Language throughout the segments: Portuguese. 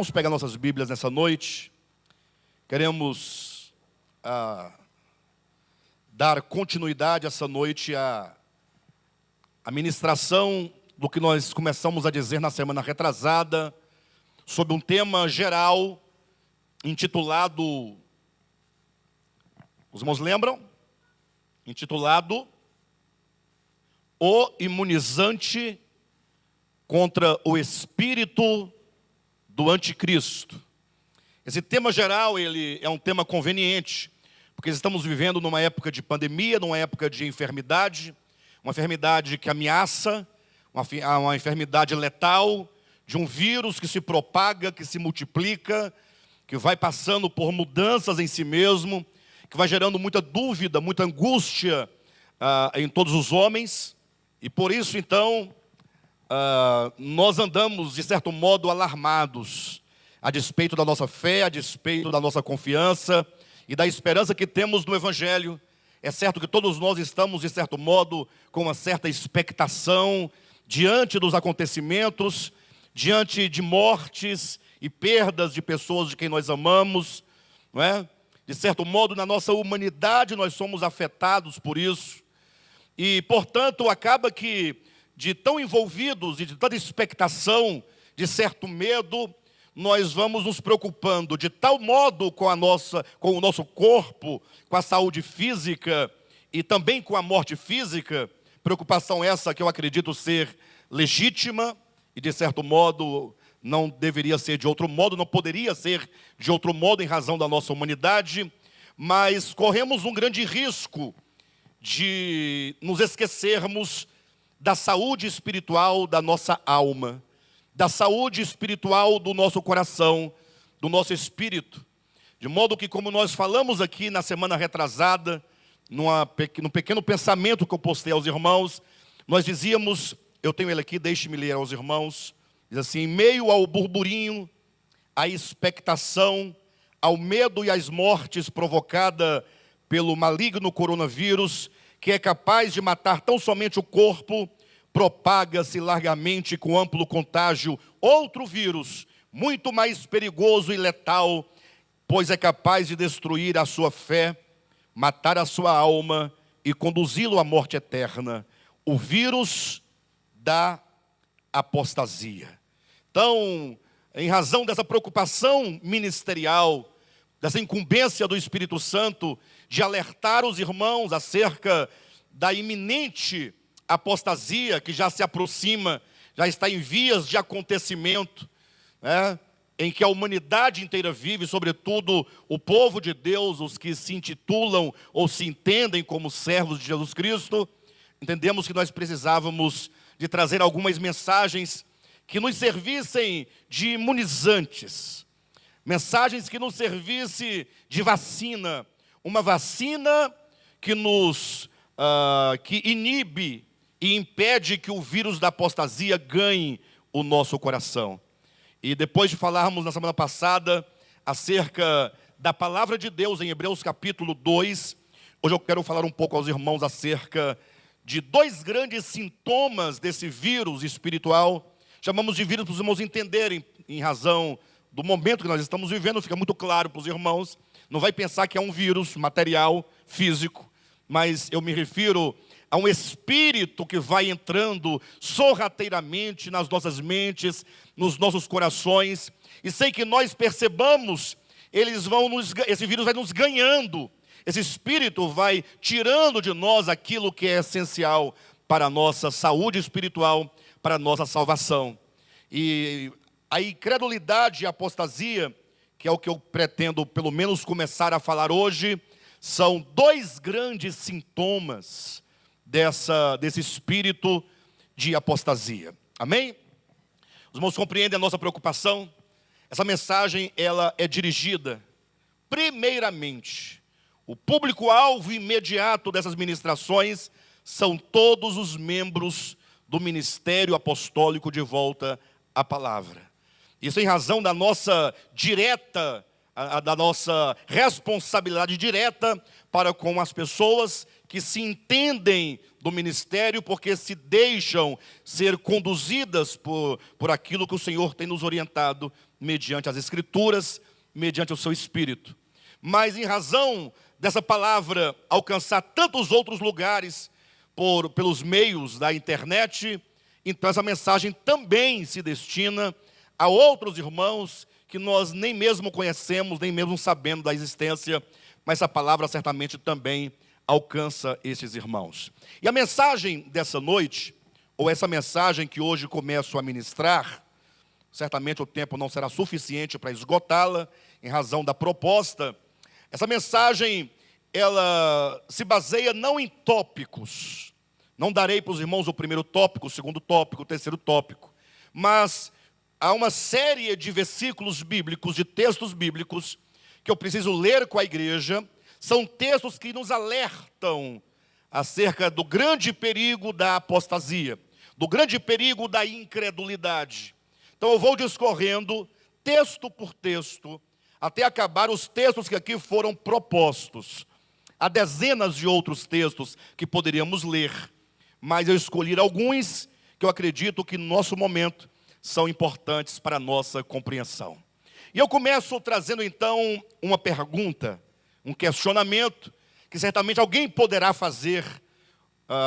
Vamos pegar nossas Bíblias nessa noite. Queremos dar continuidade essa noite à ministração do que nós começamos a dizer na semana retrasada, sobre um tema geral, intitulado, os irmãos lembram? Intitulado O Imunizante contra o Espírito do Anticristo. Esse tema geral, ele é um tema conveniente, porque estamos vivendo numa época de pandemia, numa época de enfermidade, uma enfermidade que ameaça, uma enfermidade letal, de um vírus que se propaga, que se multiplica, que vai passando por mudanças em si mesmo, que vai gerando muita dúvida, muita angústia em todos os homens. E por isso, então, nós andamos, de certo modo, alarmados, a despeito da nossa fé, a despeito da nossa confiança e da esperança que temos no Evangelho. É certo que todos nós estamos, de certo modo, com uma certa expectação diante dos acontecimentos, diante de mortes e perdas de pessoas de quem nós amamos, não é? De certo modo, na nossa humanidade, nós somos afetados por isso. E, portanto, acaba que, de tão envolvidos e de tanta expectação, de certo medo, nós vamos nos preocupando de tal modo com o nosso corpo, com a saúde física e também com a morte física, preocupação essa que eu acredito ser legítima e, de certo modo, não deveria ser de outro modo, não poderia ser de outro modo em razão da nossa humanidade, mas corremos um grande risco de nos esquecermos da saúde espiritual da nossa alma, da saúde espiritual do nosso coração, do nosso espírito. De modo que, como nós falamos aqui na semana retrasada, num pequeno pensamento que eu postei aos irmãos, nós dizíamos, eu tenho ele aqui, deixe-me ler aos irmãos, diz assim: em meio ao burburinho, à expectação, ao medo e às mortes provocadas pelo maligno coronavírus, que é capaz de matar tão somente o corpo, propaga-se largamente com amplo contágio outro vírus, muito mais perigoso e letal, pois é capaz de destruir a sua fé, matar a sua alma e conduzi-lo à morte eterna. O vírus da apostasia. Então, em razão dessa preocupação ministerial, dessa incumbência do Espírito Santo de alertar os irmãos acerca da iminente apostasia que já se aproxima, já está em vias de acontecimento, né, em que a humanidade inteira vive, sobretudo o povo de Deus, os que se intitulam ou se entendem como servos de Jesus Cristo, entendemos que nós precisávamos de trazer algumas mensagens que nos servissem de imunizantes, mensagens que nos servissem de vacina, uma vacina que que inibe e impede que o vírus da apostasia ganhe o nosso coração. E depois de falarmos na semana passada acerca da palavra de Deus em Hebreus capítulo 2, hoje eu quero falar um pouco aos irmãos acerca de dois grandes sintomas desse vírus espiritual. Chamamos de vírus para os irmãos entenderem, em razão do momento que nós estamos vivendo, fica muito claro para os irmãos. Não vai pensar que é um vírus material, físico, mas eu me refiro a um espírito que vai entrando sorrateiramente nas nossas mentes, nos nossos corações, e sem que nós percebamos, esse vírus vai nos ganhando, esse espírito vai tirando de nós aquilo que é essencial para a nossa saúde espiritual, para a nossa salvação. E a incredulidade e a apostasia, que é o que eu pretendo pelo menos começar a falar hoje, são dois grandes sintomas desse espírito de apostasia. Amém? Os irmãos compreendem a nossa preocupação? Essa mensagem, ela é dirigida, primeiramente, o público-alvo imediato dessas ministrações são todos os membros do ministério apostólico de volta à palavra. Isso em razão da nossa da nossa responsabilidade direta para com as pessoas que se entendem do ministério, porque se deixam ser conduzidas por aquilo que o Senhor tem nos orientado mediante as Escrituras, mediante o seu Espírito. Mas em razão dessa palavra alcançar tantos outros lugares pelos meios da internet, então essa mensagem também se destina a outros irmãos que nós nem mesmo conhecemos, nem mesmo sabemos da existência, mas essa palavra certamente também alcança esses irmãos. E a mensagem dessa noite, ou essa mensagem que hoje começo a ministrar, certamente o tempo não será suficiente para esgotá-la, em razão da proposta. Essa mensagem, ela se baseia não em tópicos. Não darei para os irmãos o primeiro tópico, o segundo tópico, o terceiro tópico. Mas há uma série de versículos bíblicos, de textos bíblicos, que eu preciso ler com a igreja. São textos que nos alertam acerca do grande perigo da apostasia, do grande perigo da incredulidade. Então eu vou discorrendo, texto por texto, até acabar os textos que aqui foram propostos. Há dezenas de outros textos que poderíamos ler, mas eu escolhi alguns que eu acredito que no nosso momento são importantes para a nossa compreensão. E eu começo trazendo então uma pergunta, um questionamento, que certamente alguém poderá fazer,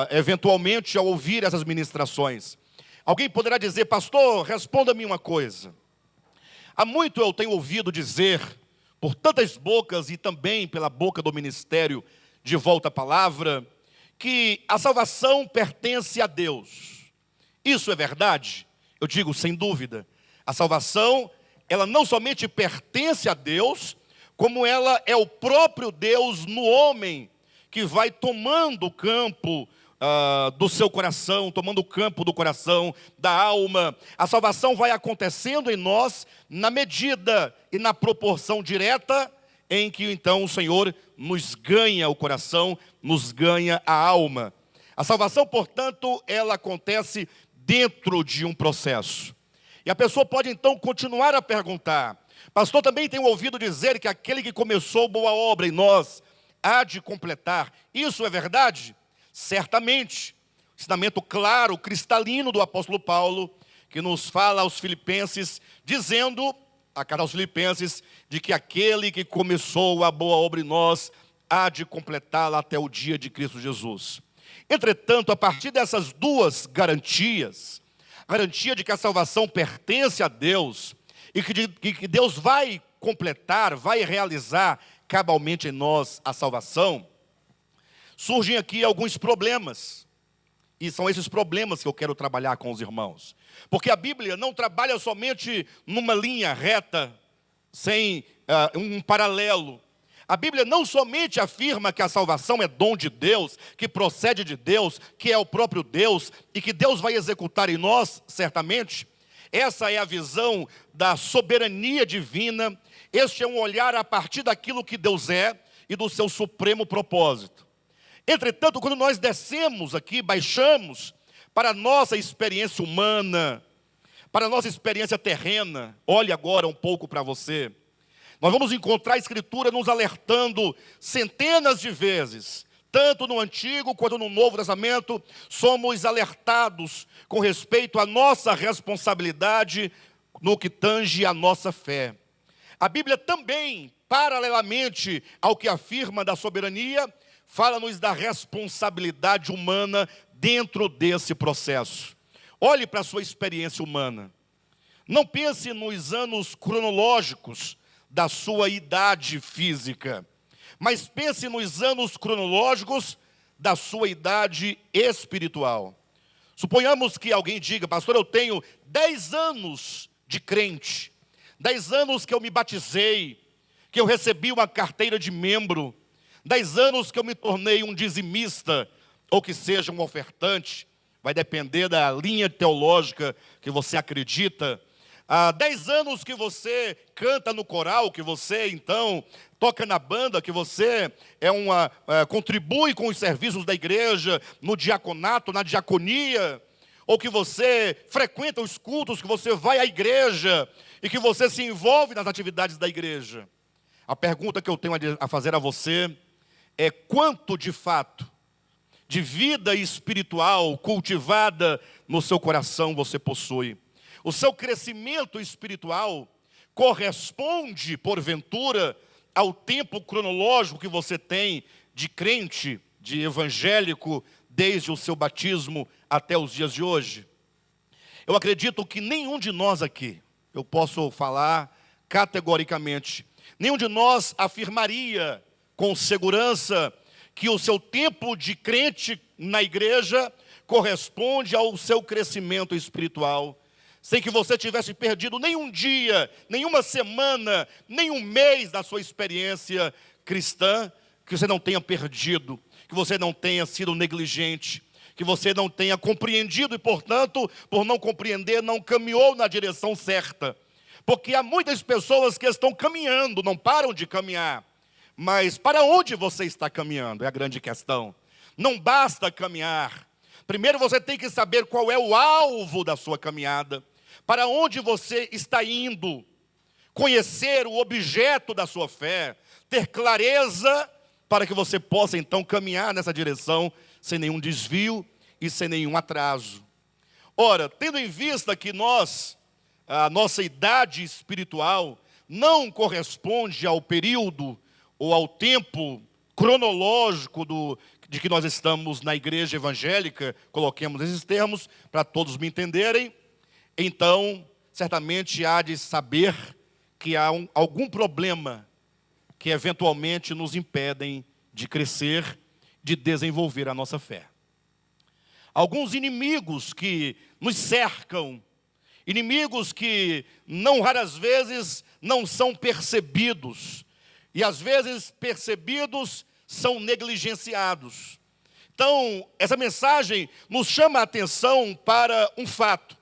eventualmente, ao ouvir essas ministrações. Alguém poderá dizer: pastor, responda-me uma coisa. Há muito eu tenho ouvido dizer, por tantas bocas e também pela boca do ministério de Volta à Palavra, que a salvação pertence a Deus. Isso é verdade? Eu digo sem dúvida. A salvação, ela não somente pertence a Deus, como ela é o próprio Deus no homem, que vai tomando o campo do seu coração, tomando o campo do coração, da alma. A salvação vai acontecendo em nós na medida e na proporção direta em que então o Senhor nos ganha o coração, nos ganha a alma. A salvação, portanto, ela acontece dentro de um processo. E a pessoa pode então continuar a perguntar: pastor, também tenho ouvido dizer que aquele que começou boa obra em nós há de completar. Isso é verdade? Certamente. Ensinamento claro, cristalino do apóstolo Paulo, que nos fala aos filipenses, dizendo a carta aos filipenses, de que aquele que começou a boa obra em nós há de completá-la até o dia de Cristo Jesus. Entretanto, a partir dessas duas garantias, a garantia de que a salvação pertence a Deus e que Deus vai completar, vai realizar cabalmente em nós a salvação, surgem aqui alguns problemas. E são esses problemas que eu quero trabalhar com os irmãos. Porque a Bíblia não trabalha somente numa linha reta, sem um paralelo. A Bíblia não somente afirma que a salvação é dom de Deus, que procede de Deus, que é o próprio Deus, e que Deus vai executar em nós, certamente. Essa é a visão da soberania divina. Este é um olhar a partir daquilo que Deus é e do seu supremo propósito. Entretanto, quando nós descemos aqui, baixamos para a nossa experiência humana, para a nossa experiência terrena, olhe agora um pouco para você. Nós vamos encontrar a Escritura nos alertando centenas de vezes, tanto no Antigo quanto no Novo Testamento, somos alertados com respeito à nossa responsabilidade no que tange a nossa fé. A Bíblia também, paralelamente ao que afirma da soberania, fala-nos da responsabilidade humana dentro desse processo. Olhe para a sua experiência humana. Não pense nos anos cronológicos da sua idade física, mas pense nos anos cronológicos da sua idade espiritual. Suponhamos que alguém diga: pastor, eu tenho 10 anos de crente, 10 anos que eu me batizei, que eu recebi uma carteira de membro, 10 anos que eu me tornei um dizimista, ou que seja um ofertante, vai depender da linha teológica que você acredita. Há 10 anos que você canta no coral, que você então toca na banda, que você contribui com os serviços da igreja, no diaconato, na diaconia, ou que você frequenta os cultos, que você vai à igreja e que você se envolve nas atividades da igreja. A pergunta que eu tenho a fazer a você é: quanto de fato de vida espiritual cultivada no seu coração você possui? O seu crescimento espiritual corresponde, porventura, ao tempo cronológico que você tem de crente, de evangélico, desde o seu batismo até os dias de hoje? Eu acredito que nenhum de nós aqui, eu posso falar categoricamente, nenhum de nós afirmaria com segurança que o seu tempo de crente na igreja corresponde ao seu crescimento espiritual, sem que você tivesse perdido nenhum dia, nenhuma semana, nenhum mês da sua experiência cristã, que você não tenha perdido, que você não tenha sido negligente, que você não tenha compreendido e, portanto, por não compreender, não caminhou na direção certa. Porque há muitas pessoas que estão caminhando, não param de caminhar. Mas para onde você está caminhando? É a grande questão. Não basta caminhar. Primeiro você tem que saber qual é o alvo da sua caminhada. Para onde você está indo. Conhecer o objeto da sua fé. Ter clareza para que você possa então caminhar nessa direção sem nenhum desvio e sem nenhum atraso. Ora, tendo em vista que a nossa idade espiritual não corresponde ao período ou ao tempo cronológico de que nós estamos na igreja evangélica, coloquemos esses termos para todos me entenderem, então certamente há de saber que há algum problema que eventualmente nos impedem de crescer, de desenvolver a nossa fé. Alguns inimigos que nos cercam, inimigos que não raras vezes não são percebidos, e às vezes percebidos são negligenciados. Então, essa mensagem nos chama a atenção para um fato,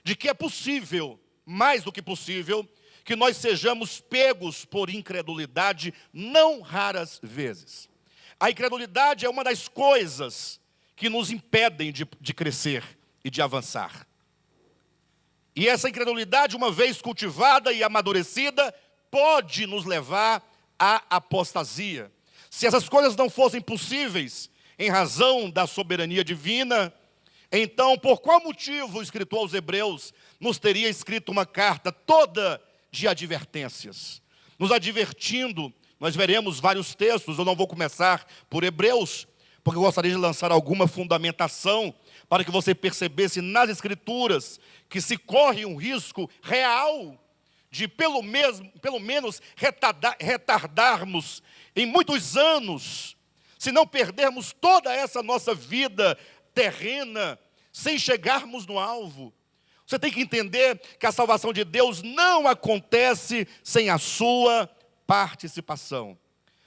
de que é possível, mais do que possível, que nós sejamos pegos por incredulidade não raras vezes. A incredulidade é uma das coisas que nos impedem de crescer e de avançar. E essa incredulidade, uma vez cultivada e amadurecida, pode nos levar à apostasia. Se essas coisas não fossem possíveis, em razão da soberania divina, então por qual motivo o escritor aos Hebreus nos teria escrito uma carta toda de advertências? Nos advertindo, nós veremos vários textos, eu não vou começar por Hebreus, porque eu gostaria de lançar alguma fundamentação para que você percebesse nas Escrituras que se corre um risco real de pelo menos retardarmos em muitos anos, se não perdermos toda essa nossa vida terrena, sem chegarmos no alvo. Você tem que entender que a salvação de Deus não acontece sem a sua participação.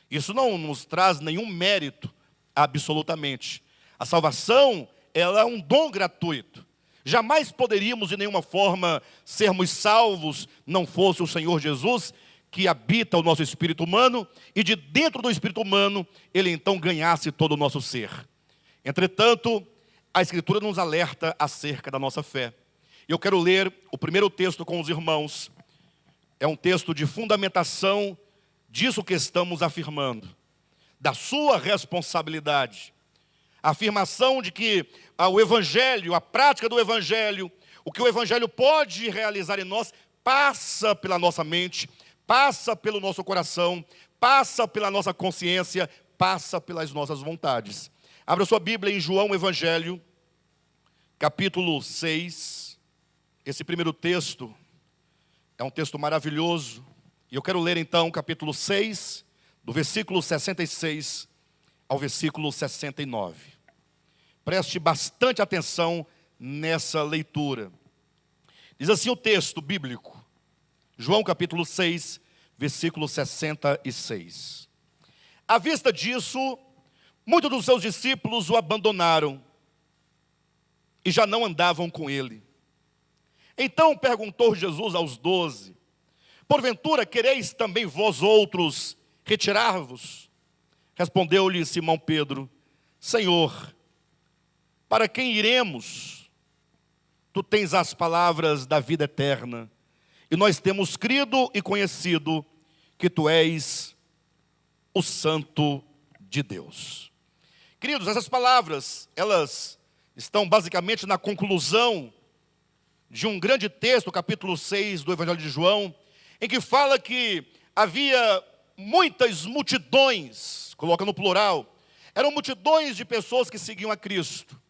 Isso não nos traz nenhum mérito, absolutamente. A salvação, ela é um dom gratuito. Jamais poderíamos de nenhuma forma sermos salvos, não fosse o Senhor Jesus, que habita o nosso espírito humano, e de dentro do espírito humano, ele então ganhasse todo o nosso ser. Entretanto, a Escritura nos alerta acerca da nossa fé. Eu quero ler o primeiro texto com os irmãos. É um texto de fundamentação disso que estamos afirmando, da sua responsabilidade. A afirmação de que o Evangelho, a prática do Evangelho, o que o Evangelho pode realizar em nós, passa pela nossa mente, passa pelo nosso coração, passa pela nossa consciência, passa pelas nossas vontades. Abra sua Bíblia em João Evangelho, capítulo 6. Esse primeiro texto é um texto maravilhoso. E eu quero ler então o capítulo 6, do versículo 66 ao versículo 69. Preste bastante atenção nessa leitura. Diz assim o texto bíblico, João capítulo 6, versículo 66. À vista disso, muitos dos seus discípulos o abandonaram e já não andavam com ele. Então perguntou Jesus aos 12, porventura quereis também vós outros retirar-vos? Respondeu-lhe Simão Pedro, Senhor, para quem iremos? Tu tens as palavras da vida eterna, e nós temos crido e conhecido que tu és o Santo de Deus. Queridos, essas palavras, elas estão basicamente na conclusão de um grande texto, capítulo 6 do Evangelho de João, em que fala que havia muitas multidões, coloca no plural, eram multidões de pessoas que seguiam a Cristo.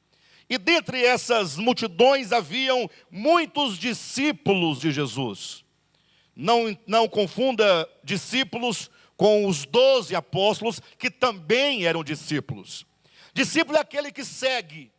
E dentre essas multidões haviam muitos discípulos de Jesus. Não confunda discípulos com os 12 apóstolos, que também eram discípulos. Discípulo é aquele que segue.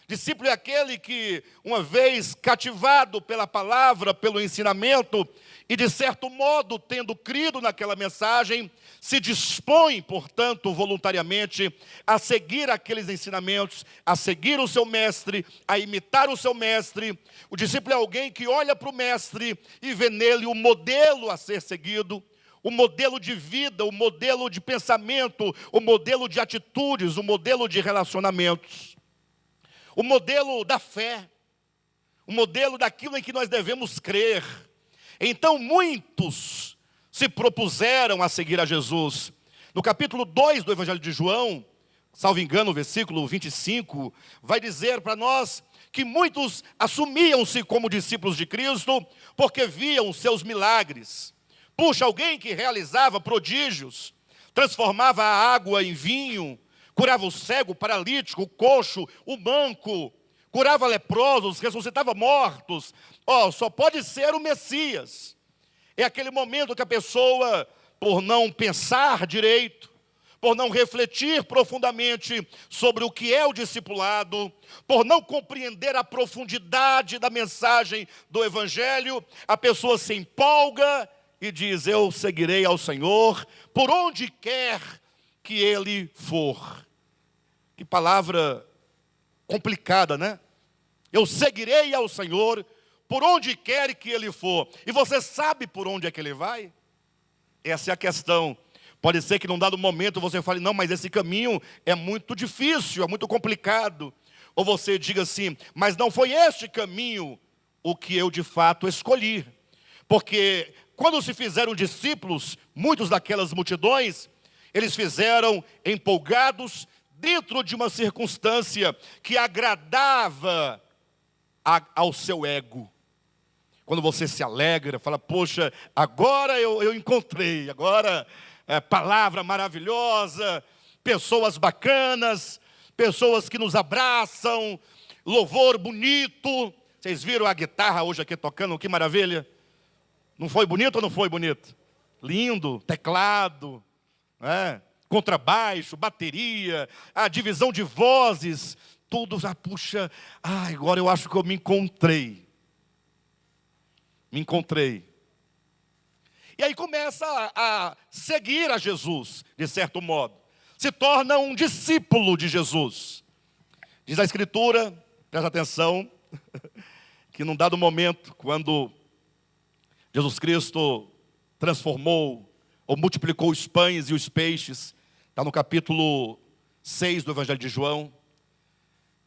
Discípulo é aquele que, uma vez cativado pela palavra, pelo ensinamento, e de certo modo, tendo crido naquela mensagem, se dispõe, portanto, voluntariamente, a seguir aqueles ensinamentos, a seguir o seu mestre, a imitar o seu mestre. O discípulo é alguém que olha para o mestre e vê nele o modelo a ser seguido, o modelo de vida, o modelo de pensamento, o modelo de atitudes, o modelo de relacionamentos, o modelo da fé, o modelo daquilo em que nós devemos crer. Então muitos se propuseram a seguir a Jesus. No capítulo 2 do Evangelho de João, salvo engano, o versículo 25, vai dizer para nós que muitos assumiam-se como discípulos de Cristo porque viam seus milagres. Puxa, alguém que realizava prodígios, transformava a água em vinho, curava o cego, o paralítico, o coxo, o manco, curava leprosos, ressuscitava mortos. Só pode ser o Messias. É aquele momento que a pessoa, por não pensar direito, por não refletir profundamente sobre o que é o discipulado, por não compreender a profundidade da mensagem do Evangelho, a pessoa se empolga e diz: eu seguirei ao Senhor por onde quer que Ele for. Que palavra complicada, né? Eu seguirei ao Senhor por onde quer que Ele for. E você sabe por onde é que Ele vai? Essa é a questão. Pode ser que num dado momento você fale: não, mas esse caminho é muito difícil, é muito complicado. Ou você diga assim: mas não foi este caminho o que eu de fato escolhi. Porque quando se fizeram discípulos, muitos daquelas multidões, eles fizeram empolgados dentro de uma circunstância que agradava ao seu ego. Quando você se alegra, fala: poxa, agora eu encontrei, agora palavra maravilhosa, pessoas bacanas, pessoas que nos abraçam, louvor bonito. Vocês viram a guitarra hoje aqui tocando, que maravilha. Não foi bonito ou não foi bonito? Lindo, teclado, contrabaixo, bateria, a divisão de vozes, tudo. Puxa, agora eu acho que eu me encontrei. E aí começa a seguir a Jesus, de certo modo. Se torna um discípulo de Jesus. Diz a Escritura, presta atenção, que num dado momento, quando Jesus Cristo transformou ou multiplicou os pães e os peixes, está no capítulo 6 do Evangelho de João,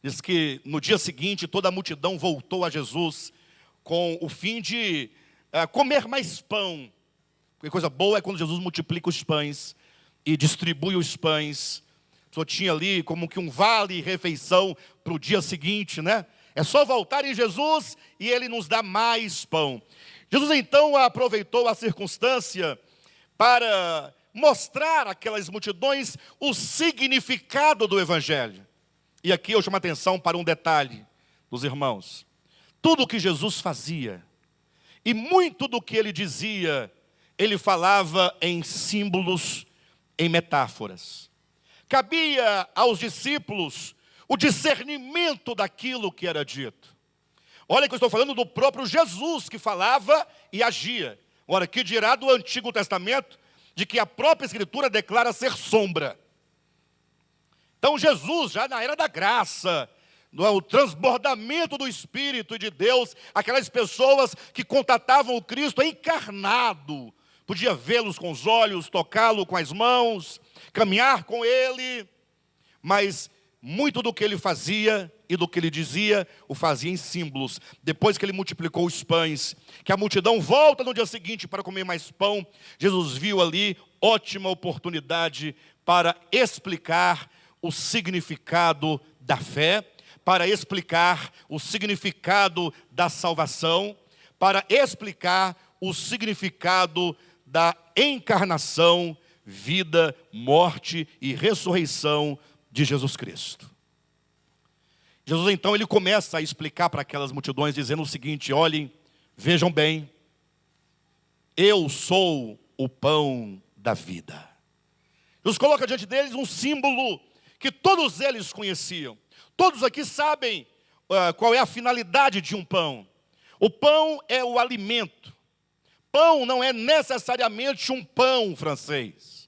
diz que no dia seguinte toda a multidão voltou a Jesus com o fim de comer mais pão. Porque coisa boa é quando Jesus multiplica os pães e distribui os pães. Só tinha ali como que um vale-refeição para o dia seguinte, né? É só voltar em Jesus e Ele nos dá mais pão. Jesus então aproveitou a circunstância para mostrar àquelas multidões o significado do Evangelho. E aqui eu chamo a atenção para um detalhe dos irmãos. Tudo o que Jesus fazia e muito do que Ele dizia, Ele falava em símbolos, em metáforas. Cabia aos discípulos o discernimento daquilo que era dito. Olha que eu estou falando do próprio Jesus que falava e agia. Ora, que dirá do Antigo Testamento, de que a própria Escritura declara ser sombra. Então Jesus, já na era da graça, o transbordamento do Espírito de Deus, aquelas pessoas que contatavam o Cristo encarnado, podia vê-los com os olhos, tocá-lo com as mãos, caminhar com Ele, mas muito do que Ele fazia e do que Ele dizia, o fazia em símbolos. Depois que Ele multiplicou os pães, que a multidão volta no dia seguinte para comer mais pão, Jesus viu ali ótima oportunidade para explicar o significado da fé, para explicar o significado da salvação, para explicar o significado da encarnação, vida, morte e ressurreição de Jesus Cristo. Jesus então ele começa a explicar para aquelas multidões dizendo o seguinte: olhem, vejam bem, eu sou o pão da vida. Jesus coloca diante deles um símbolo que todos eles conheciam. Todos aqui sabem qual é a finalidade de um pão. O pão é o alimento. Pão não é necessariamente um pão francês.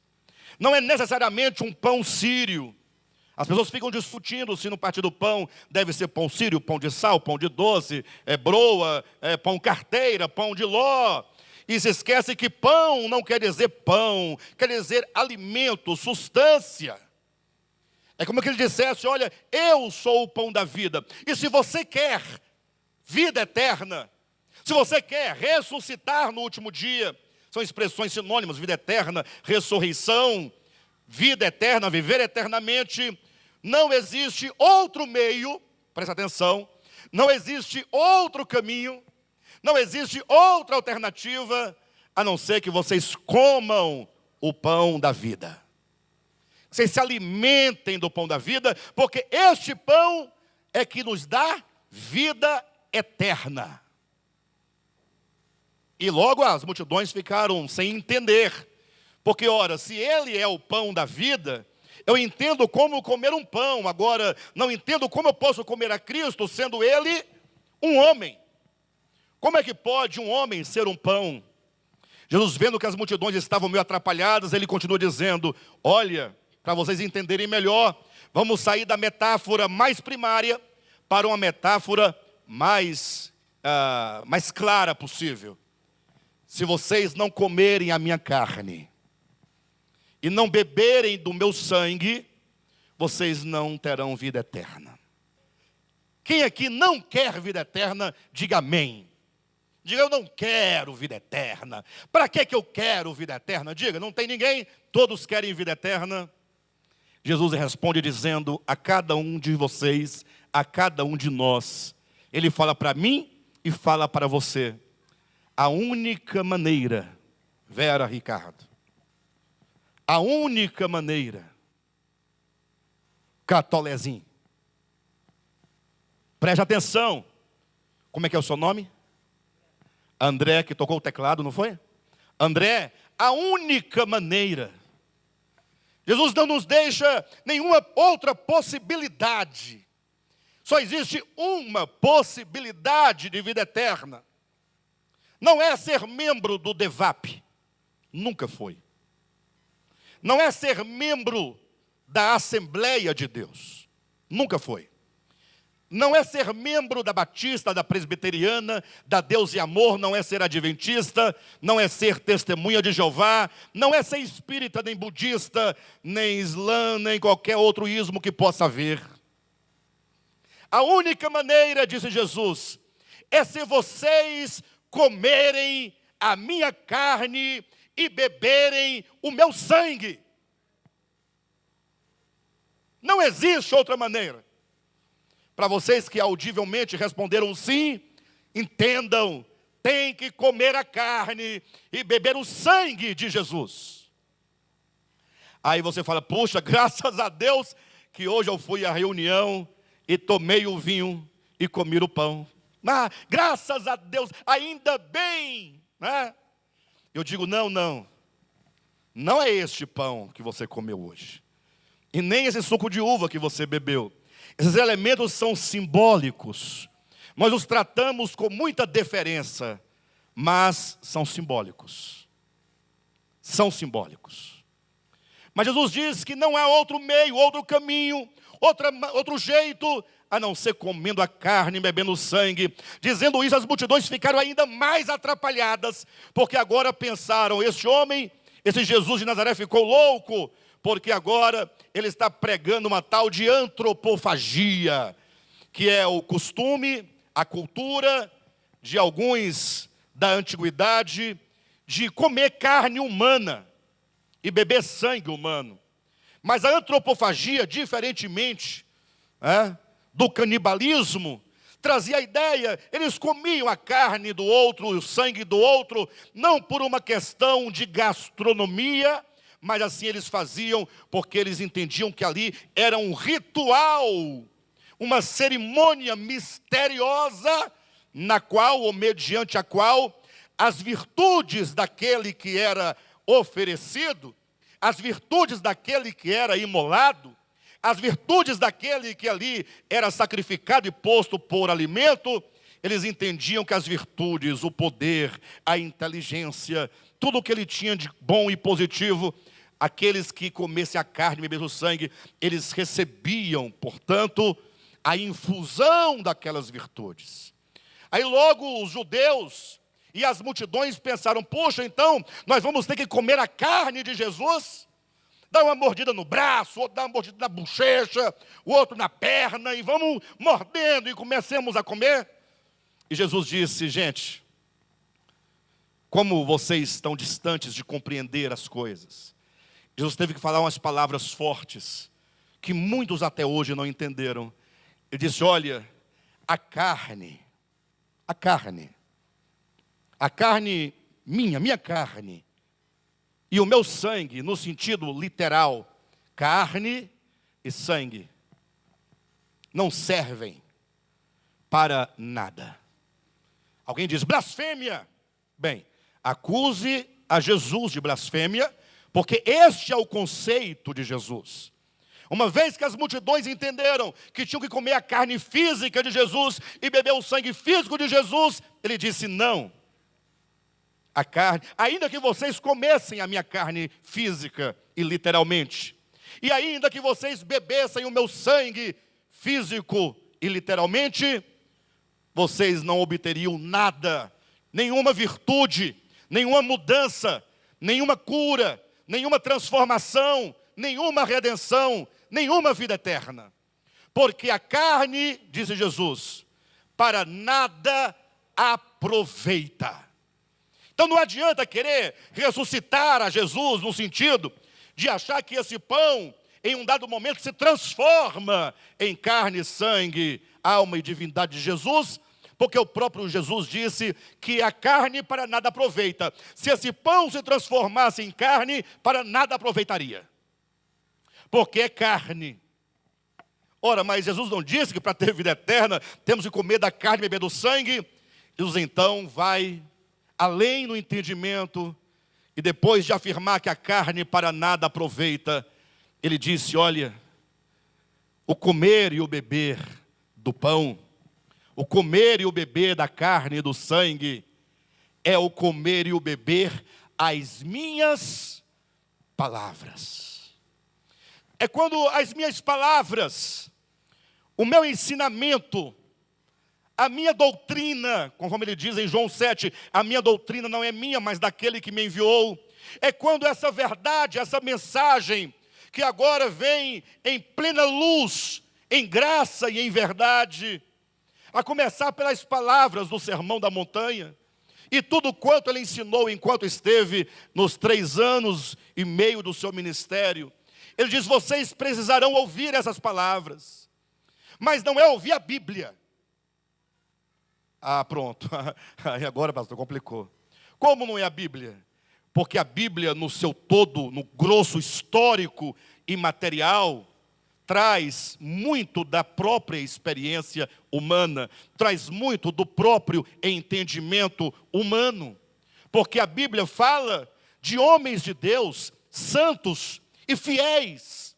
Não é necessariamente um pão sírio. As pessoas ficam discutindo se no partido do pão deve ser pão sírio, pão de sal, pão de doce, broa, pão carteira, pão de ló. E se esquece que pão não quer dizer pão, quer dizer alimento, substância. É como que ele dissesse: olha, eu sou o pão da vida. E se você quer vida eterna, se você quer ressuscitar no último dia, são expressões sinônimas: vida eterna, ressurreição, vida eterna, viver eternamente. Não existe outro meio, presta atenção, não existe outro caminho, não existe outra alternativa, a não ser que vocês comam o pão da vida. Vocês se alimentem do pão da vida, porque este pão é que nos dá vida eterna. E logo as multidões ficaram sem entender, porque ora, se ele é o pão da vida, eu entendo como comer um pão, agora não entendo como eu posso comer a Cristo, sendo ele um homem. Como é que pode um homem ser um pão? Jesus, vendo que as multidões estavam meio atrapalhadas, ele continua dizendo: olha, para vocês entenderem melhor, vamos sair da metáfora mais primária para uma metáfora mais clara possível. Se vocês não comerem a minha carne e não beberem do meu sangue, vocês não terão vida eterna. Quem aqui não quer vida eterna, diga amém. Diga: eu não quero vida eterna. Para que eu quero vida eterna? Diga: não tem ninguém? Todos querem vida eterna? Jesus responde dizendo a cada um de vocês, a cada um de nós. Ele fala para mim e fala para você. A única maneira, Vera, Ricardo, a única maneira, Catolezinho, preste atenção. Como é que é o seu nome? André, que tocou o teclado, não foi? André, a única maneira. Jesus não nos deixa nenhuma outra possibilidade. Só existe uma possibilidade de vida eterna. Não é ser membro do DEVAP. Nunca foi. Não é ser membro da Assembleia de Deus. Nunca foi. Não é ser membro da Batista, da Presbiteriana, da Deus e Amor, não é ser adventista, não é ser testemunha de Jeová, não é ser espírita, nem budista, nem islã, nem qualquer outro ismo que possa haver. A única maneira, disse Jesus, é se vocês comerem a minha carne e beberem o meu sangue. Não existe outra maneira. Para vocês que audivelmente responderam sim, entendam, tem que comer a carne e beber o sangue de Jesus. Aí você fala: puxa, graças a Deus que hoje eu fui à reunião e tomei o vinho e comi o pão. Ah, graças a Deus, ainda bem, né? Eu digo: não é este pão que você comeu hoje, e nem esse suco de uva que você bebeu. Esses elementos são simbólicos. Nós os tratamos com muita deferência, mas são simbólicos. São simbólicos. Mas Jesus diz que não há outro meio, outro caminho, outro jeito, a não ser comendo a carne e bebendo o sangue. Dizendo isso, as multidões ficaram ainda mais atrapalhadas, porque agora pensaram: esse homem, esse Jesus de Nazaré ficou louco, porque agora ele está pregando uma tal de antropofagia, que é o costume, a cultura de alguns da antiguidade, de comer carne humana e beber sangue humano. Mas a antropofagia, diferentemente do canibalismo, trazia a ideia, eles comiam a carne do outro, o sangue do outro, não por uma questão de gastronomia, mas assim eles faziam porque eles entendiam que ali era um ritual, uma cerimônia misteriosa, na qual, ou mediante a qual, as virtudes daquele que era oferecido, as virtudes daquele que era imolado, as virtudes daquele que ali era sacrificado e posto por alimento, eles entendiam que as virtudes, o poder, a inteligência, tudo o que ele tinha de bom e positivo, aqueles que comessem a carne e bebessem o sangue, eles recebiam, portanto, a infusão daquelas virtudes. Aí logo os judeus e as multidões pensaram, poxa, então nós vamos ter que comer a carne de Jesus? Dá uma mordida no braço, outro dá uma mordida na bochecha, o outro na perna, e vamos mordendo e comecemos a comer. E Jesus disse, gente, como vocês estão distantes de compreender as coisas. Jesus teve que falar umas palavras fortes, que muitos até hoje não entenderam. Ele disse, olha, a carne minha carne, e o meu sangue, no sentido literal, carne e sangue, não servem para nada. Alguém diz, blasfêmia. Bem, acuse a Jesus de blasfêmia, porque este é o conceito de Jesus. Uma vez que as multidões entenderam que tinham que comer a carne física de Jesus e beber o sangue físico de Jesus, ele disse, não. A carne, ainda que vocês comessem a minha carne física e literalmente, e ainda que vocês bebessem o meu sangue físico e literalmente, vocês não obteriam nada, nenhuma virtude, nenhuma mudança, nenhuma cura, nenhuma transformação, nenhuma redenção, nenhuma vida eterna. Porque a carne, disse Jesus, para nada aproveita. Então não adianta querer ressuscitar a Jesus no sentido de achar que esse pão, em um dado momento, se transforma em carne, sangue, alma e divindade de Jesus, porque o próprio Jesus disse que a carne para nada aproveita. Se esse pão se transformasse em carne, para nada aproveitaria. Porque é carne. Ora, mas Jesus não disse que para ter vida eterna temos que comer da carne e beber do sangue? Jesus então vai além no entendimento, e depois de afirmar que a carne para nada aproveita, ele disse, olha, o comer e o beber do pão, o comer e o beber da carne e do sangue, é o comer e o beber as minhas palavras. É quando as minhas palavras, o meu ensinamento, a minha doutrina, conforme ele diz em João 7, a minha doutrina não é minha, mas daquele que me enviou. É quando essa verdade, essa mensagem, que agora vem em plena luz, em graça e em verdade, a começar pelas palavras do Sermão da Montanha, e tudo quanto ele ensinou enquanto esteve nos 3 anos e meio do seu ministério. Ele diz, vocês precisarão ouvir essas palavras, mas não é ouvir a Bíblia. Ah, pronto. Aí agora, pastor, complicou. Como não é a Bíblia? Porque a Bíblia, no seu todo, no grosso histórico e material, traz muito da própria experiência humana, traz muito do próprio entendimento humano. Porque a Bíblia fala de homens de Deus, santos e fiéis,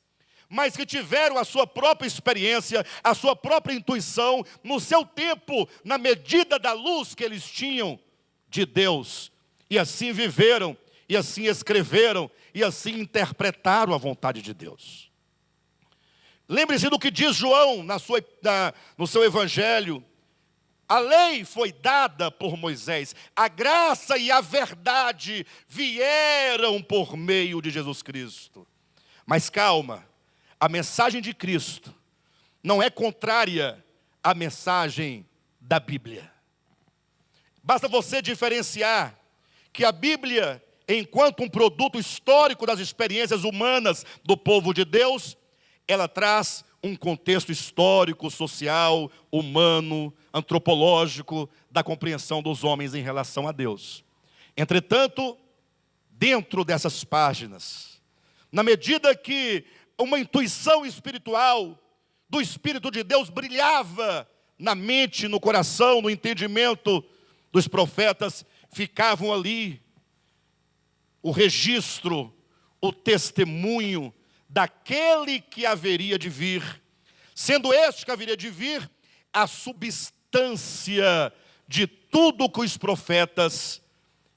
mas que tiveram a sua própria experiência, a sua própria intuição, no seu tempo, na medida da luz que eles tinham de Deus. E assim viveram, e assim escreveram, e assim interpretaram a vontade de Deus. Lembre-se do que diz João no seu evangelho. A lei foi dada por Moisés, a graça e a verdade vieram por meio de Jesus Cristo. Mas calma, a mensagem de Cristo não é contrária à mensagem da Bíblia. Basta você diferenciar que a Bíblia, enquanto um produto histórico das experiências humanas do povo de Deus, ela traz um contexto histórico, social, humano, antropológico da compreensão dos homens em relação a Deus. Entretanto, dentro dessas páginas, na medida que uma intuição espiritual do Espírito de Deus brilhava na mente, no coração, no entendimento dos profetas, ficavam ali o registro, o testemunho daquele que haveria de vir, sendo este que haveria de vir a substância de tudo que os profetas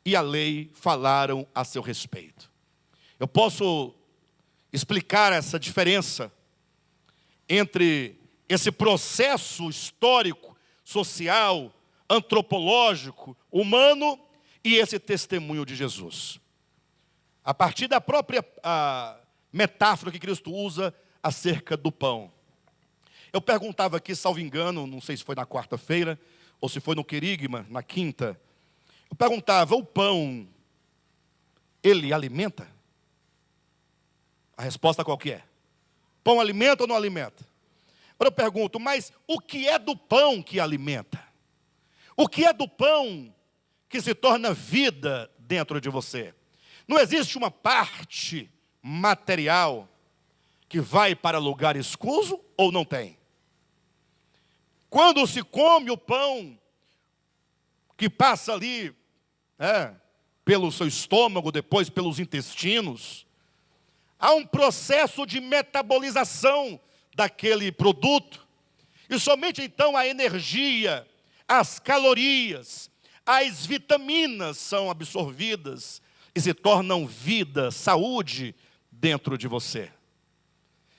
e a lei falaram a seu respeito. Eu posso explicar essa diferença entre esse processo histórico, social, antropológico, humano e esse testemunho de Jesus. A partir da própria metáfora que Cristo usa acerca do pão. Eu perguntava aqui, salvo engano, não sei se foi na quarta-feira ou se foi no querigma, na quinta. Eu perguntava, o pão, ele alimenta? A resposta qual que é? Pão alimenta ou não alimenta? Agora eu pergunto, mas o que é do pão que alimenta? O que é do pão que se torna vida dentro de você? Não existe uma parte material que vai para lugar escuso ou não tem? Quando se come o pão que passa ali pelo seu estômago, depois pelos intestinos, há um processo de metabolização daquele produto, e somente então a energia, as calorias, as vitaminas são absorvidas e se tornam vida, saúde dentro de você.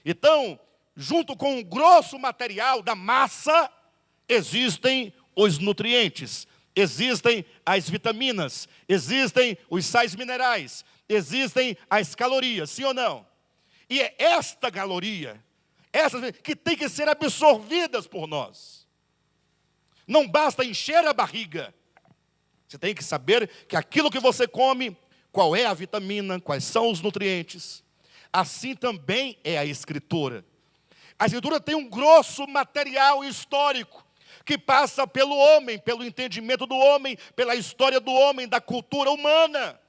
Então, junto com o grosso material da massa, existem os nutrientes, existem as vitaminas, existem os sais minerais, existem as calorias, sim ou não? E é esta caloria, essas que tem que ser absorvidas por nós. Não basta encher a barriga. Você tem que saber que aquilo que você come, qual é a vitamina, quais são os nutrientes. Assim também é a Escritura. A Escritura tem um grosso material histórico que passa pelo homem, pelo entendimento do homem, pela história do homem, da cultura humana.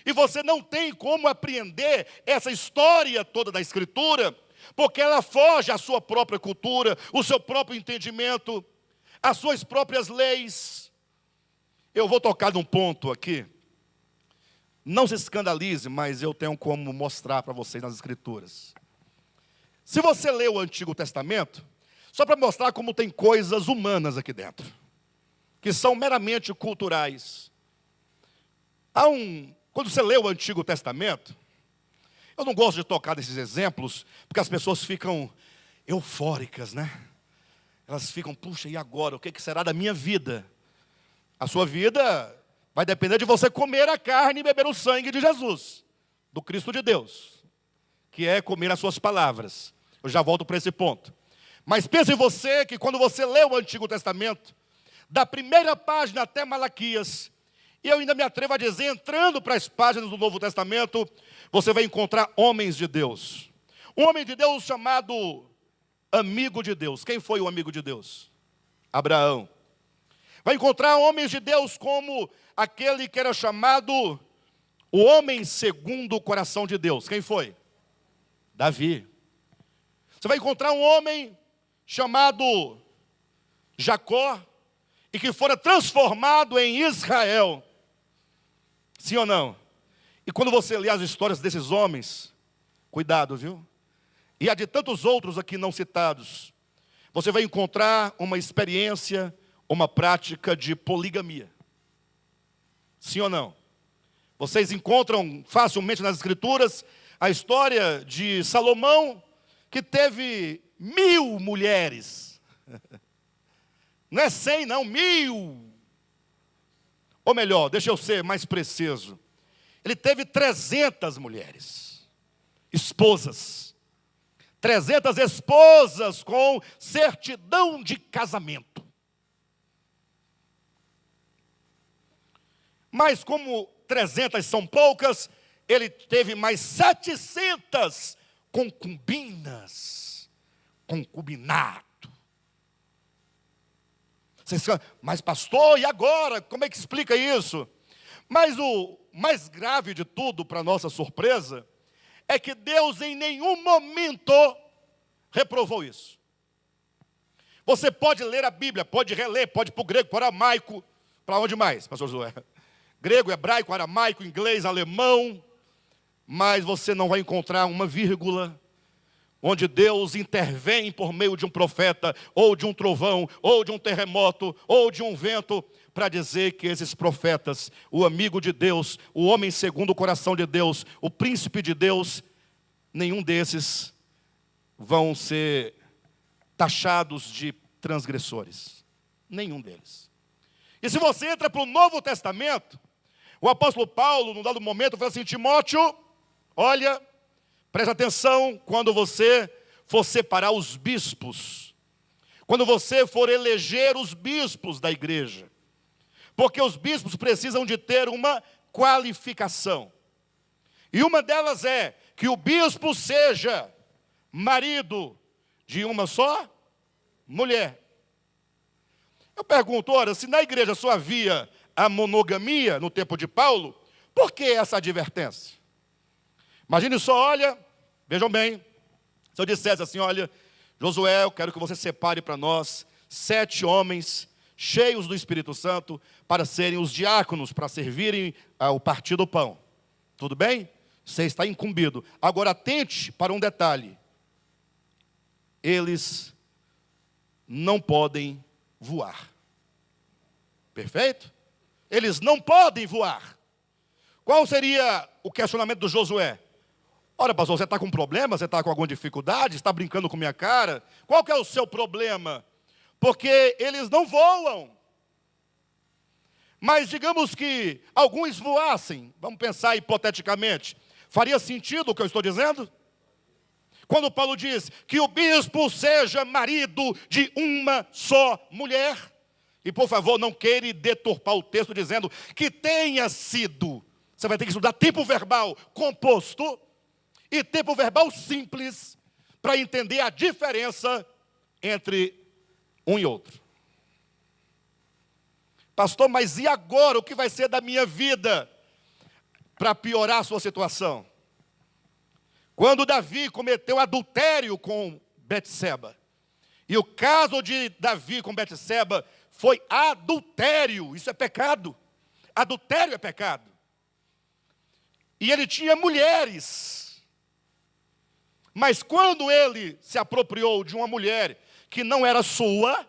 E você não tem como apreender essa história toda da Escritura, porque ela foge à sua própria cultura, o seu próprio entendimento, as suas próprias leis. Eu vou tocar num ponto aqui. Não se escandalize, mas eu tenho como mostrar para vocês nas Escrituras. Se você lê o Antigo Testamento, só para mostrar como tem coisas humanas aqui dentro, que são meramente culturais. Quando você lê o Antigo Testamento, eu não gosto de tocar nesses exemplos, porque as pessoas ficam eufóricas, né? Elas ficam, puxa, e agora? O que será da minha vida? A sua vida vai depender de você comer a carne e beber o sangue de Jesus, do Cristo de Deus, que é comer as suas palavras. Eu já volto para esse ponto. Mas pense em você que quando você lê o Antigo Testamento, da primeira página até Malaquias, e eu ainda me atrevo a dizer, entrando para as páginas do Novo Testamento, você vai encontrar homens de Deus. Um homem de Deus chamado amigo de Deus. Quem foi o amigo de Deus? Abraão. Vai encontrar homens de Deus como aquele que era chamado o homem segundo o coração de Deus. Quem foi? Davi. Você vai encontrar um homem chamado Jacó, e que fora transformado em Israel. Sim ou não? E quando você lê as histórias desses homens, cuidado, viu? E há de tantos outros aqui não citados, você vai encontrar uma experiência, uma prática de poligamia. Sim ou não? Vocês encontram facilmente nas Escrituras a história de Salomão, que teve 1000 mulheres. Não é 100 não, 1000. Ou melhor, deixa eu ser mais preciso. Ele teve 300 mulheres, esposas. 300 esposas com certidão de casamento. Mas como 300 são poucas, ele teve mais 700 concubinas, concubinato. Mas pastor, e agora? Como é que explica isso? Mas o mais grave de tudo, para nossa surpresa, é que Deus em nenhum momento reprovou isso. Você pode ler a Bíblia, pode reler, pode ir para o grego, para o aramaico, para onde mais, pastor Josué? Grego, hebraico, aramaico, inglês, alemão, mas você não vai encontrar uma vírgula onde Deus intervém por meio de um profeta, ou de um trovão, ou de um terremoto, ou de um vento, para dizer que esses profetas, o amigo de Deus, o homem segundo o coração de Deus, o príncipe de Deus, nenhum desses vão ser taxados de transgressores. Nenhum deles. E se você entra para o Novo Testamento, o apóstolo Paulo, num dado momento, fala assim: Timóteo, olha, preste atenção quando você for separar os bispos, quando você for eleger os bispos da igreja, porque os bispos precisam de ter uma qualificação, e uma delas é que o bispo seja marido de uma só mulher. Eu pergunto, ora, se na igreja só havia a monogamia no tempo de Paulo, por que essa advertência? Imagine só, olha, vejam bem, se eu dissesse assim, olha, Josué, eu quero que você separe para nós 7 homens cheios do Espírito Santo para serem os diáconos, para servirem ao partir do pão. Tudo bem? Você está incumbido. Agora atente para um detalhe. Eles não podem voar. Perfeito? Eles não podem voar. Qual seria o questionamento do Josué? Ora, pastor, você está com problema? Você está com alguma dificuldade? Está brincando com minha cara? Qual que é o seu problema? Porque eles não voam. Mas digamos que alguns voassem, vamos pensar hipoteticamente, faria sentido o que eu estou dizendo? Quando Paulo diz que o bispo seja marido de uma só mulher, e por favor não queira deturpar o texto dizendo que tenha sido, você vai ter que estudar tempo verbal composto e tempo verbal simples para entender a diferença entre um e outro. Pastor, mas e agora? O que vai ser da minha vida para piorar a sua situação? Quando Davi cometeu adultério com Betseba, e o caso de Davi com Betseba foi adultério, isso é pecado. Adultério é pecado. E ele tinha mulheres. Mas quando ele se apropriou de uma mulher que não era sua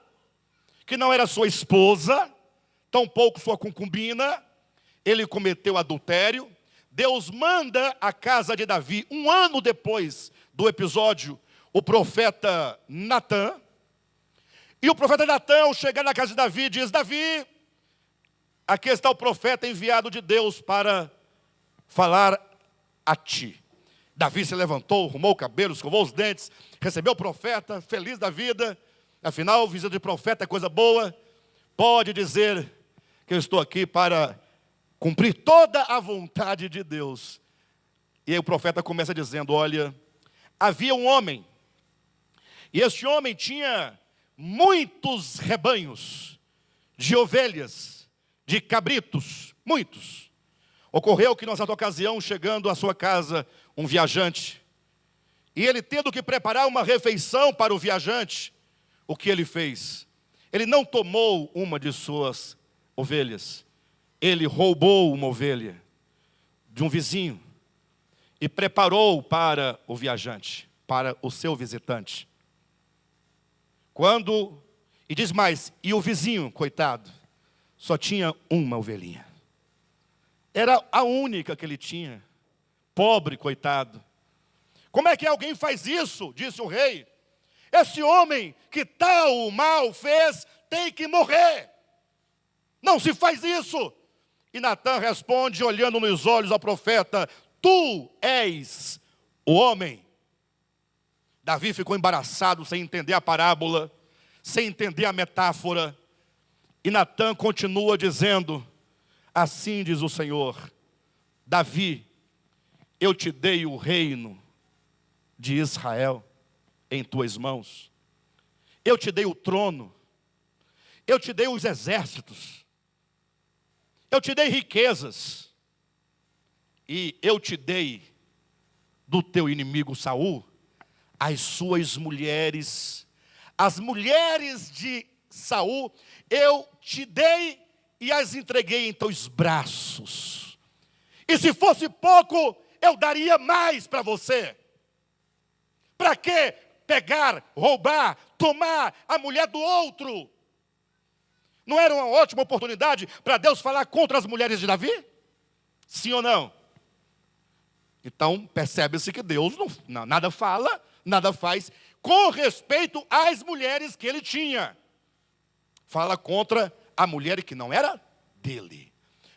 esposa, tampouco sua concubina, ele cometeu adultério. Deus manda à casa de Davi, um ano depois do episódio, o profeta Natã. E o profeta Natã, ao chegar na casa de Davi, diz: Davi, aqui está o profeta enviado de Deus para falar a ti. Davi se levantou, arrumou o cabelo, escovou os dentes, recebeu o profeta, feliz da vida. Afinal, visita de profeta é coisa boa. Pode dizer que eu estou aqui para cumprir toda a vontade de Deus. E aí o profeta começa dizendo: olha, havia um homem, e este homem tinha muitos rebanhos de ovelhas, de cabritos, muitos. Ocorreu que, numa certa ocasião, chegando à sua casa, um viajante, e ele tendo que preparar uma refeição para o viajante, o que ele fez? Ele não tomou uma de suas ovelhas, ele roubou uma ovelha de um vizinho e preparou para o viajante, para o seu visitante. E diz mais, e o vizinho, coitado, só tinha uma ovelhinha. Era a única que ele tinha. Pobre, coitado. Como é que alguém faz isso? Disse o rei. Esse homem que tal mal fez, tem que morrer. Não se faz isso. E Natã responde, olhando nos olhos ao profeta: tu és o homem. Davi ficou embaraçado, sem entender a parábola, sem entender a metáfora. E Natã continua dizendo: assim diz o Senhor, Davi, eu te dei o reino de Israel em tuas mãos. eu te dei o trono, eu te dei os exércitos, eu te dei riquezas, e eu te dei do teu inimigo Saul as suas mulheres, as mulheres de Saul, eu te dei e as entreguei em teus braços. E se fosse pouco, eu daria mais para você. Para que pegar, roubar, tomar a mulher do outro? Não era uma ótima oportunidade para Deus falar contra as mulheres de Davi? Sim ou não? Então, percebe-se que Deus nada fala, nada faz com respeito às mulheres que ele tinha. Fala contra a mulher que não era dele.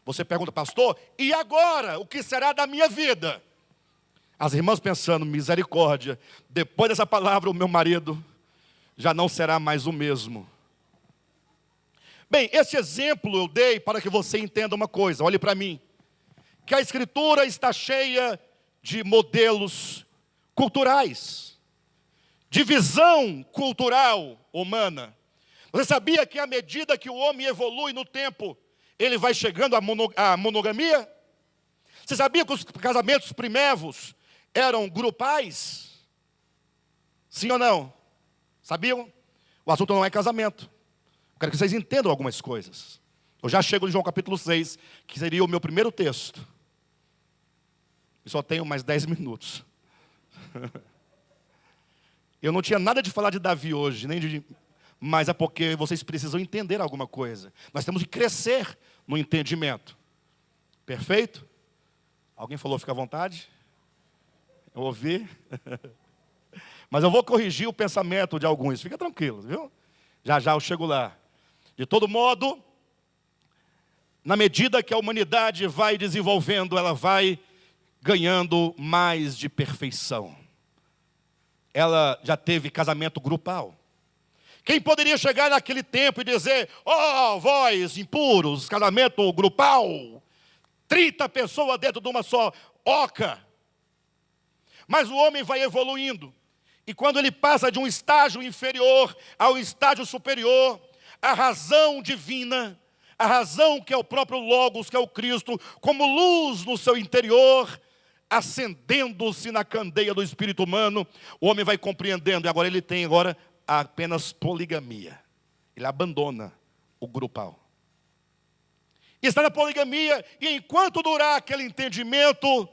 Você pergunta, pastor, e agora? O que será da minha vida? As irmãs pensando, misericórdia, depois dessa palavra o meu marido já não será mais o mesmo. Bem, esse exemplo eu dei para que você entenda uma coisa, olhe para mim. Que a Escritura está cheia de modelos culturais, de visão cultural humana. Você sabia que à medida que o homem evolui no tempo, ele vai chegando à monogamia? Você sabia que os casamentos primevos eram grupais? Sim ou não? Sabiam? O assunto não é casamento. Quero que vocês entendam algumas coisas. Eu já chego em João capítulo 6, que seria o meu primeiro texto. E só tenho mais 10 minutos. Eu não tinha nada de falar de Davi hoje, mas é porque vocês precisam entender alguma coisa. Nós temos que crescer no entendimento. Perfeito? Alguém falou, fica à vontade? Eu ouvi. Mas eu vou corrigir o pensamento de alguns. Fica tranquilo, viu? Já já eu chego lá. De todo modo, na medida que a humanidade vai desenvolvendo, ela vai ganhando mais de perfeição. Ela já teve casamento grupal. Quem poderia chegar naquele tempo e dizer, vós impuros, casamento grupal, 30 pessoas dentro de uma só oca. Mas o homem vai evoluindo. E quando ele passa de um estágio inferior ao estágio superior, a razão divina, a razão que é o próprio Logos, que é o Cristo, como luz no seu interior, acendendo-se na candeia do espírito humano, o homem vai compreendendo, e agora ele tem apenas poligamia. Ele abandona o grupal. Está na poligamia, e enquanto durar aquele entendimento,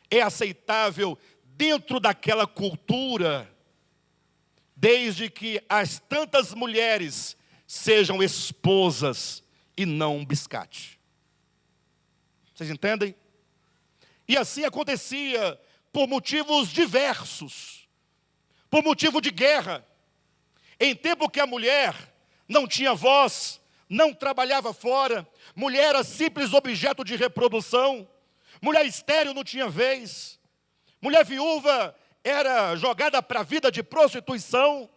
é aceitável dentro daquela cultura, desde que as tantas mulheres sejam esposas e não um biscate. Vocês entendem? E assim acontecia por motivos diversos, por motivo de guerra. Em tempo que a mulher não tinha voz, não trabalhava fora, mulher era simples objeto de reprodução, mulher estéril não tinha vez, mulher viúva era jogada para a vida de prostituição.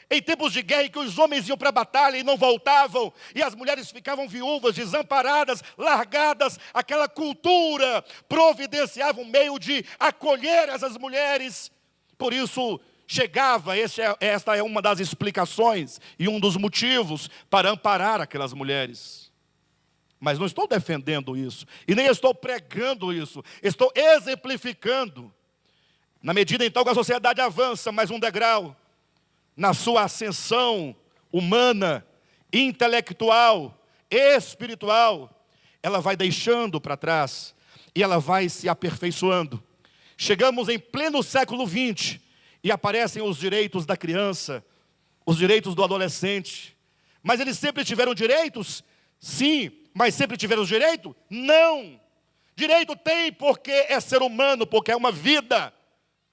Em tempos de guerra em que os homens iam para a batalha e não voltavam, e as mulheres ficavam viúvas, desamparadas, largadas, aquela cultura providenciava um meio de acolher essas mulheres. Por isso chegava, esta é uma das explicações e um dos motivos para amparar aquelas mulheres. Mas não estou defendendo isso, e nem estou pregando isso, estou exemplificando. Na medida então que a sociedade avança mais um degrau, na sua ascensão humana, intelectual, espiritual, ela vai deixando para trás e ela vai se aperfeiçoando. Chegamos em pleno século XX e aparecem os direitos da criança, os direitos do adolescente. Mas eles sempre tiveram direitos? Sim. Mas sempre tiveram direito? Não. Direito tem porque é ser humano, porque é uma vida.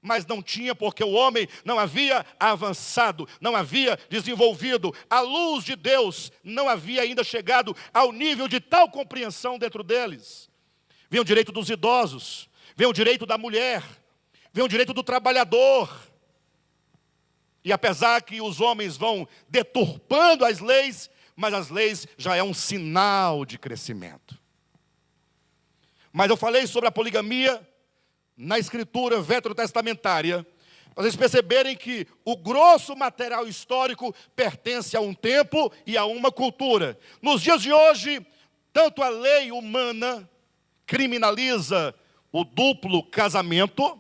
Mas não tinha porque o homem não havia avançado, não havia desenvolvido. A luz de Deus não havia ainda chegado ao nível de tal compreensão dentro deles. Vem o direito dos idosos, vem o direito da mulher, vem o direito do trabalhador. E apesar que os homens vão deturpando as leis, mas as leis já é um sinal de crescimento. Mas eu falei sobre a poligamia na escritura veterotestamentária, Para vocês perceberem que o grosso material histórico pertence a um tempo e a uma cultura. Nos dias de hoje, tanto a lei humana criminaliza o duplo casamento,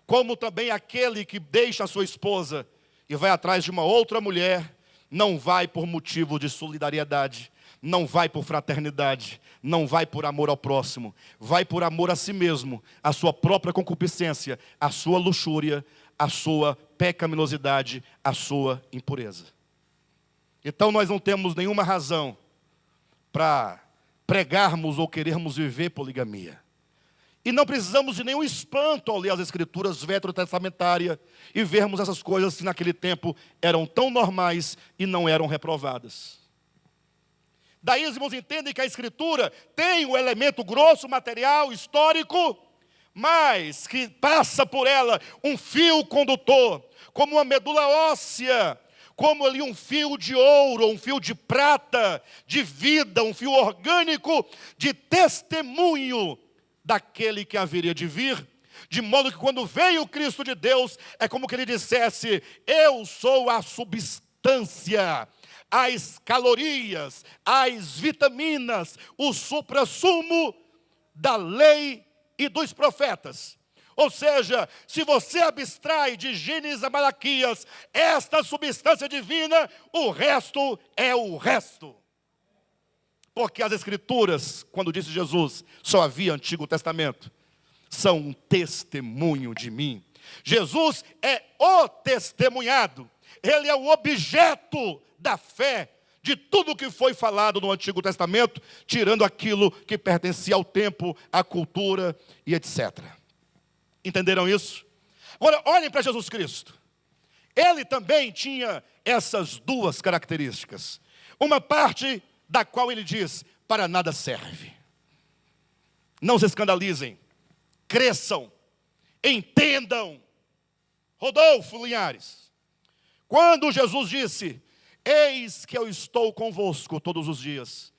como também aquele que deixa a sua esposa e vai atrás de uma outra mulher, não vai por motivo de solidariedade, não vai por fraternidade, não vai por amor ao próximo, vai por amor a si mesmo, a sua própria concupiscência, a sua luxúria, a sua pecaminosidade, a sua impureza. Então nós não temos nenhuma razão para pregarmos ou querermos viver poligamia. E não precisamos de nenhum espanto ao ler as escrituras veterotestamentárias e vermos essas coisas que naquele tempo eram tão normais e não eram reprovadas. Daí os irmãos entendem que a escritura tem o elemento grosso, material, histórico, mas que passa por ela um fio condutor, como uma medula óssea, como ali um fio de ouro, um fio de prata, de vida, um fio orgânico, de testemunho daquele que haveria de vir, de modo que quando veio o Cristo de Deus, é como que ele dissesse: eu sou a substância, as calorias, as vitaminas, o suprassumo da lei e dos profetas. Ou seja, se você abstrai de Gênesis a Malaquias esta substância divina, o resto é o resto. Porque as escrituras, quando disse Jesus, só havia Antigo Testamento, são um testemunho de mim. Jesus é o testemunhado, ele é o objeto da fé de tudo que foi falado no Antigo Testamento, tirando aquilo que pertencia ao tempo, à cultura e etc. Entenderam isso? Agora, olhem para Jesus Cristo. Ele também tinha essas duas características. Uma parte da qual ele diz: para nada serve. Não se escandalizem, cresçam, entendam. Rodolfo Linhares, quando Jesus disse: eis que eu estou convosco todos os dias,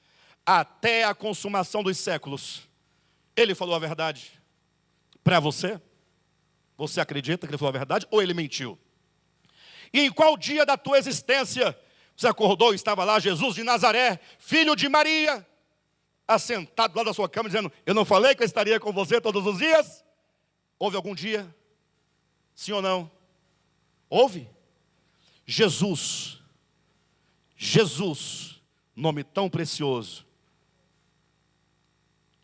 até a consumação dos séculos, ele falou a verdade para você? Você acredita que ele falou a verdade ou ele mentiu? E em qual dia da tua existência você acordou e estava lá Jesus de Nazaré, filho de Maria, assentado lá da sua cama, dizendo: eu não falei que eu estaria com você todos os dias? Houve algum dia? Sim ou não? Houve? Jesus, nome tão precioso,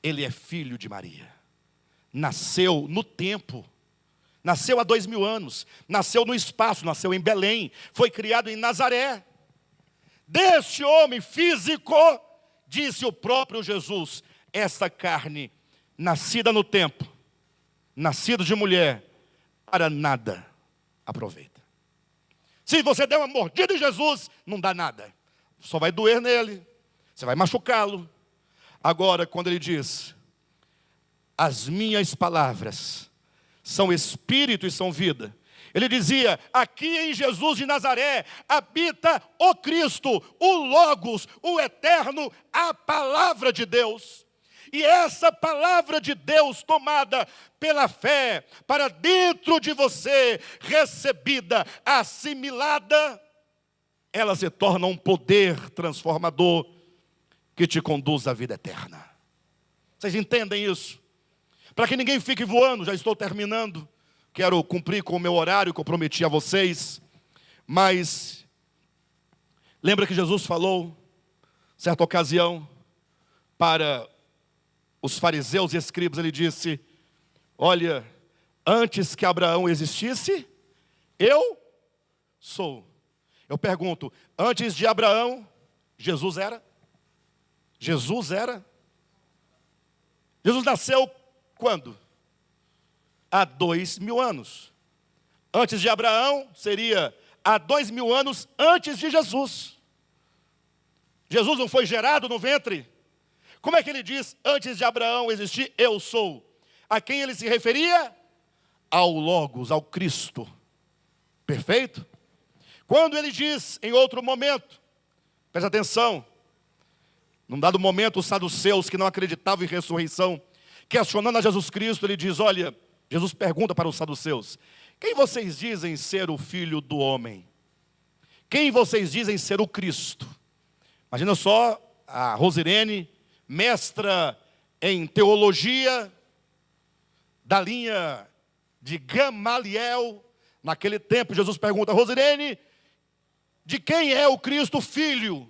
ele é filho de Maria, nasceu no tempo, nasceu há 2000 anos, nasceu no espaço, nasceu em Belém, foi criado em Nazaré. Deste homem físico, disse o próprio Jesus: essa carne, nascida no tempo, nascida de mulher, para nada aproveita. Se você der uma mordida em Jesus, não dá nada, só vai doer nele, você vai machucá-lo. Agora, quando ele diz: as minhas palavras são espírito e são vida, ele dizia: aqui em Jesus de Nazaré habita o Cristo, o Logos, o Eterno, a palavra de Deus. E essa palavra de Deus tomada pela fé, para dentro de você, recebida, assimilada, ela se torna um poder transformador que te conduz à vida eterna. Vocês entendem isso? Para que ninguém fique voando, já estou terminando. Quero cumprir com o meu horário que eu prometi a vocês. Mas, lembra que Jesus falou, certa ocasião, para os fariseus e escribas, ele disse: olha, antes que Abraão existisse, eu sou. Eu pergunto, antes de Abraão, Jesus era? Jesus era? Jesus nasceu quando? Há 2000 anos. Antes de Abraão, seria há 2000 anos antes de Jesus. Jesus não foi gerado no ventre? Como é que ele diz: antes de Abraão existir, eu sou? A quem ele se referia? Ao Logos, ao Cristo. Perfeito? Quando ele diz, em outro momento, presta atenção, num dado momento, os saduceus que não acreditavam em ressurreição, questionando a Jesus Cristo, ele diz: olha, Jesus pergunta para os saduceus: quem vocês dizem ser o Filho do Homem? Quem vocês dizem ser o Cristo? Imagina só a Rosirene, mestra em teologia, da linha de Gamaliel. Naquele tempo, Jesus pergunta a Rosirene, de quem é o Cristo filho?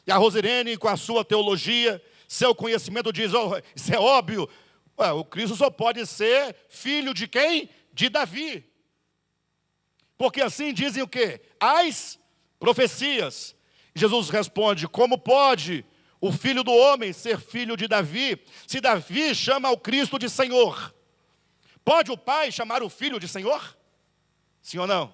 E a Rosirene, com a sua teologia, seu conhecimento, diz, oh, isso é óbvio, ué, o Cristo só pode ser filho de quem? De Davi. Porque assim dizem o quê? As profecias. Jesus responde, como pode o Filho do Homem ser filho de Davi, se Davi chama o Cristo de Senhor? Pode o Pai chamar o Filho de Senhor? Sim ou não?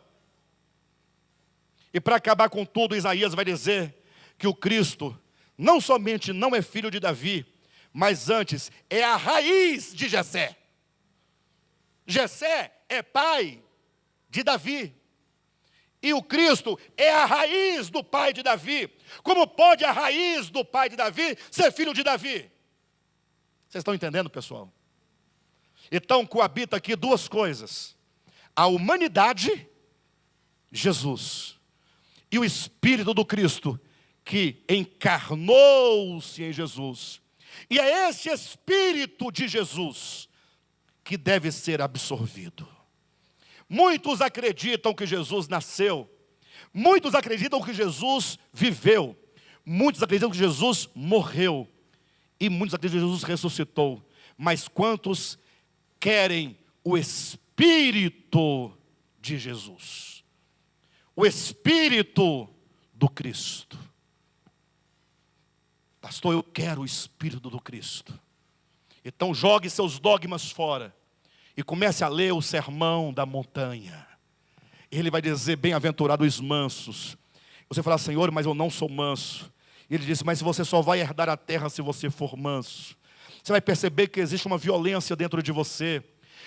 E para acabar com tudo, Isaías vai dizer que o Cristo não somente não é filho de Davi, mas antes é a raiz de Jessé. Jessé é pai de Davi. E o Cristo é a raiz do pai de Davi. Como pode a raiz do pai de Davi ser filho de Davi? Vocês estão entendendo, pessoal? Então coabita aqui duas coisas: a humanidade, Jesus, e o Espírito do Cristo, que encarnou-se em Jesus. E é esse Espírito de Jesus que deve ser absorvido. Muitos acreditam que Jesus nasceu, muitos acreditam que Jesus viveu, muitos acreditam que Jesus morreu, e muitos acreditam que Jesus ressuscitou. Mas quantos querem o Espírito de Jesus? O Espírito do Cristo. Pastor, eu quero o Espírito do Cristo. Então jogue seus dogmas fora e comece a ler o Sermão da Montanha. Ele vai dizer, bem-aventurados os mansos. Você fala, Senhor, mas eu não sou manso. E ele diz, mas você só vai herdar a terra se você for manso. Você vai perceber que existe uma violência dentro de você,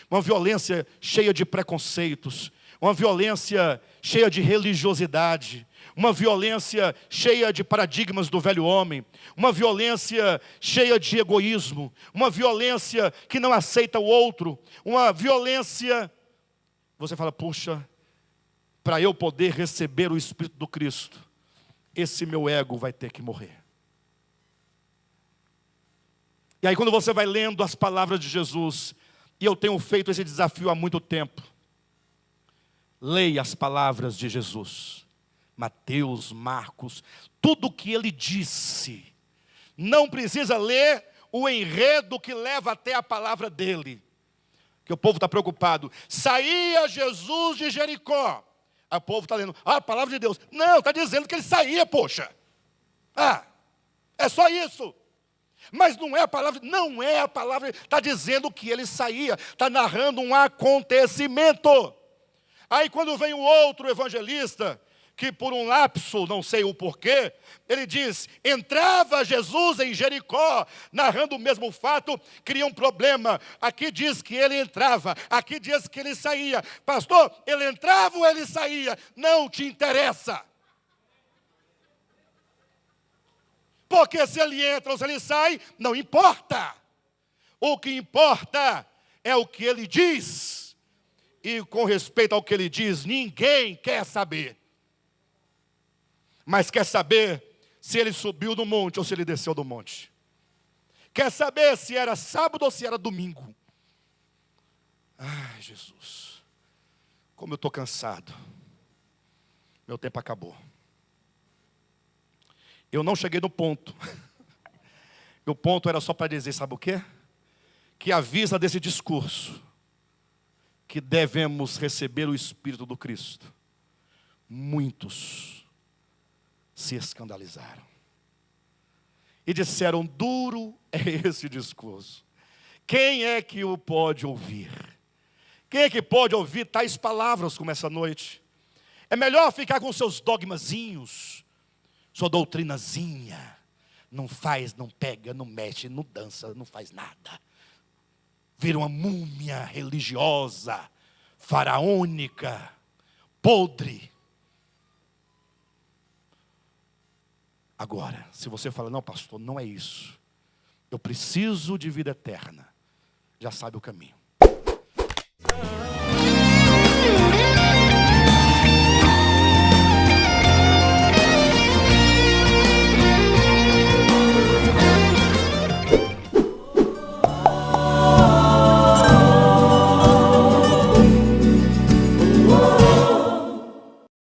uma violência cheia de preconceitos, uma violência cheia de religiosidade, uma violência cheia de paradigmas do velho homem, uma violência cheia de egoísmo, uma violência que não aceita o outro, uma violência... Você fala, puxa, para eu poder receber o Espírito do Cristo, esse meu ego vai ter que morrer. E aí quando você vai lendo as palavras de Jesus, e eu tenho feito esse desafio há muito tempo, leia as palavras de Jesus. Mateus, Marcos, tudo o que ele disse. Não precisa ler o enredo que leva até a palavra dele. Que o povo está preocupado. Saía Jesus de Jericó. Aí o povo está lendo, a palavra de Deus. Não, está dizendo que ele saía, poxa. É só isso. Mas não é a palavra, está dizendo que ele saía. Está narrando um acontecimento. Aí quando vem o outro evangelista, que por um lapso, não sei o porquê, ele diz, entrava Jesus em Jericó, narrando o mesmo fato, cria um problema. Aqui diz que ele entrava, aqui diz que ele saía. Pastor, ele entrava ou ele saía? Não te interessa. Porque se ele entra ou se ele sai, não importa. O que importa é o que ele diz. E com respeito ao que ele diz, ninguém quer saber. Mas quer saber se ele subiu do monte ou se ele desceu do monte. Quer saber se era sábado ou se era domingo. Ai, Jesus, como eu estou cansado. Meu tempo acabou. Eu não cheguei no ponto. O ponto era só para dizer, sabe o quê? Que avisa desse discurso que devemos receber o Espírito do Cristo. Muitos se escandalizaram e disseram, duro é esse discurso. Quem é que o pode ouvir? Quem é que pode ouvir tais palavras como essa noite? É melhor ficar com seus dogmazinhos, sua doutrinazinha. Não faz, não pega, não mexe, não dança, não faz nada. Vira uma múmia religiosa, faraônica, podre. Agora, se você fala, não pastor, não é isso. Eu preciso de vida eterna. Já sabe o caminho.